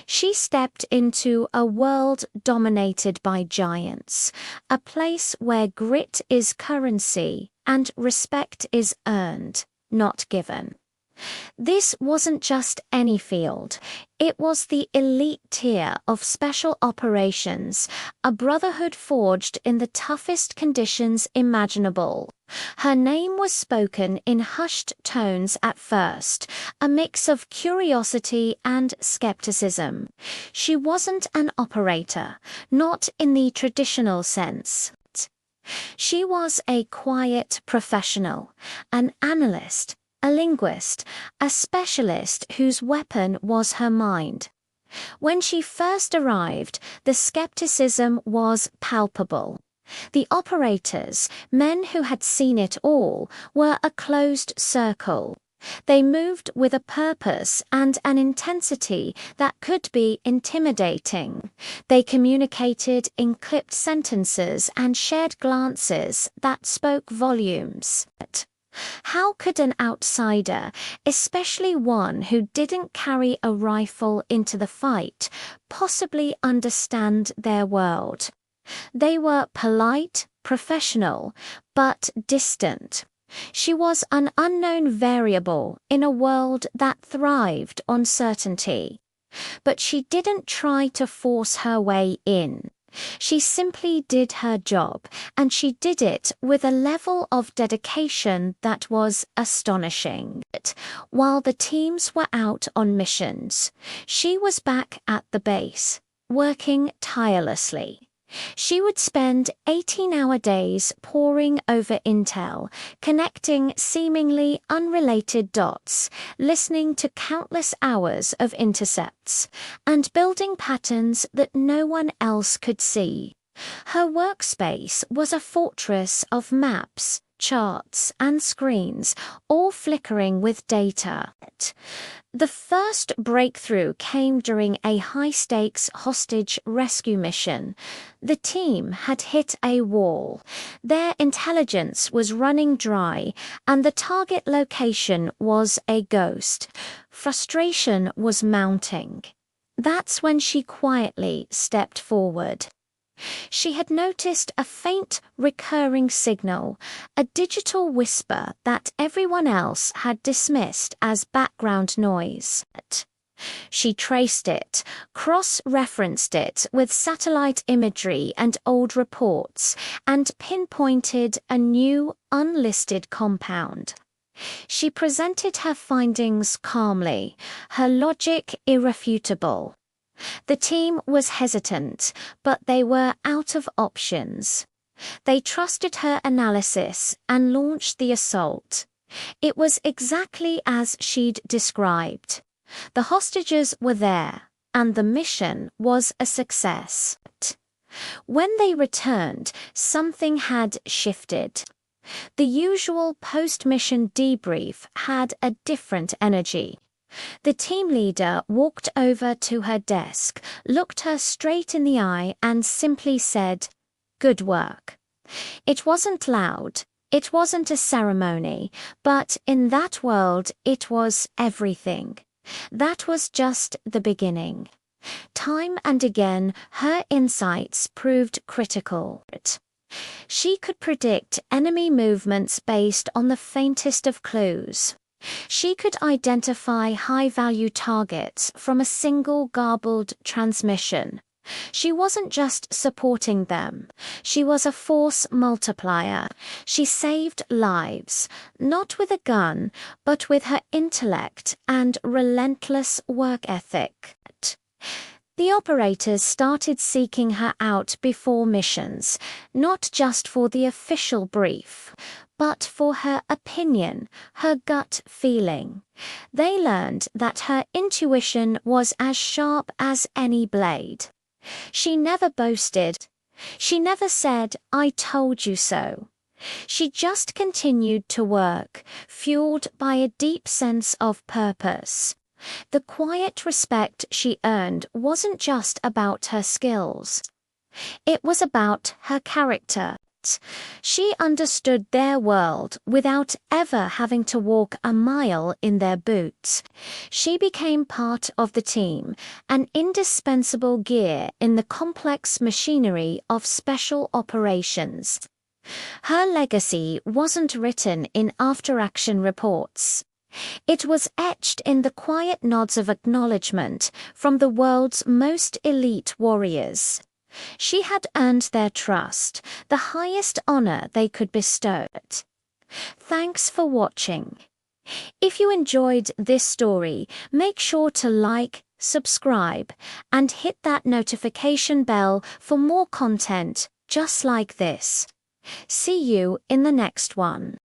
She stepped into a world dominated by giants, a place where grit is currency and respect is earned, not given. This wasn't just any field, it was the elite tier of special operations, a brotherhood forged in the toughest conditions imaginable. Her name was spoken in hushed tones at first, a mix of curiosity and skepticism. She wasn't an operator, not in the traditional sense. She was a quiet professional, an analyst, a linguist, a specialist whose weapon was her mind. When she first arrived, the skepticism was palpable. The operators, men who had seen it all, were a closed circle. They moved with a purpose and an intensity that could be intimidating. They communicated in clipped sentences and shared glances that spoke volumes. How could an outsider, especially one who didn't carry a rifle into the fight, possibly understand their world? They were polite, professional, but distant. She was an unknown variable in a world that thrived on certainty. But she didn't try to force her way in. She simply did her job, and she did it with a level of dedication that was astonishing. While the teams were out on missions, she was back at the base, working tirelessly. She would spend 18-hour days poring over intel, connecting seemingly unrelated dots, listening to countless hours of intercepts, and building patterns that no one else could see. Her workspace was a fortress of maps, charts, and screens, all flickering with data. The first breakthrough came during a high-stakes hostage rescue mission. The team had hit a wall. Their intelligence was running dry, and the target location was a ghost. Frustration was mounting. That's when she quietly stepped forward. She had noticed a faint, recurring signal, a digital whisper that everyone else had dismissed as background noise. She traced it, cross-referenced it with satellite imagery and old reports, and pinpointed a new, unlisted compound. She presented her findings calmly, her logic irrefutable. The team was hesitant, but they were out of options. They trusted her analysis and launched the assault. It was exactly as she'd described. The hostages were there, and the mission was a success. When they returned, something had shifted. The usual post-mission debrief had a different energy. The team leader walked over to her desk, looked her straight in the eye, and simply said, "Good work." It wasn't loud, it wasn't a ceremony, but in that world it was everything. That was just the beginning. Time and again, her insights proved critical. She could predict enemy movements based on the faintest of clues. She could identify high-value targets from a single garbled transmission. She wasn't just supporting them. She was a force multiplier. She saved lives, not with a gun, but with her intellect and relentless work ethic. The operators started seeking her out before missions, not just for the official brief, but for her opinion, her gut feeling. They learned that her intuition was as sharp as any blade. She never boasted. She never said, "I told you so." She just continued to work, fueled by a deep sense of purpose. The quiet respect she earned wasn't just about her skills. It was about her character. it. She understood their world without ever having to walk a mile in their boots. She became part of the team, an indispensable gear in the complex machinery of special operations. Her legacy wasn't written in after-action reports. It was etched in the quiet nods of acknowledgement from the world's most elite warriors. She had earned their trust, the highest honor they could bestow. Thanks for watching. If you enjoyed this story, make sure to like, subscribe, and hit that notification bell for more content just like this. See you in the next one.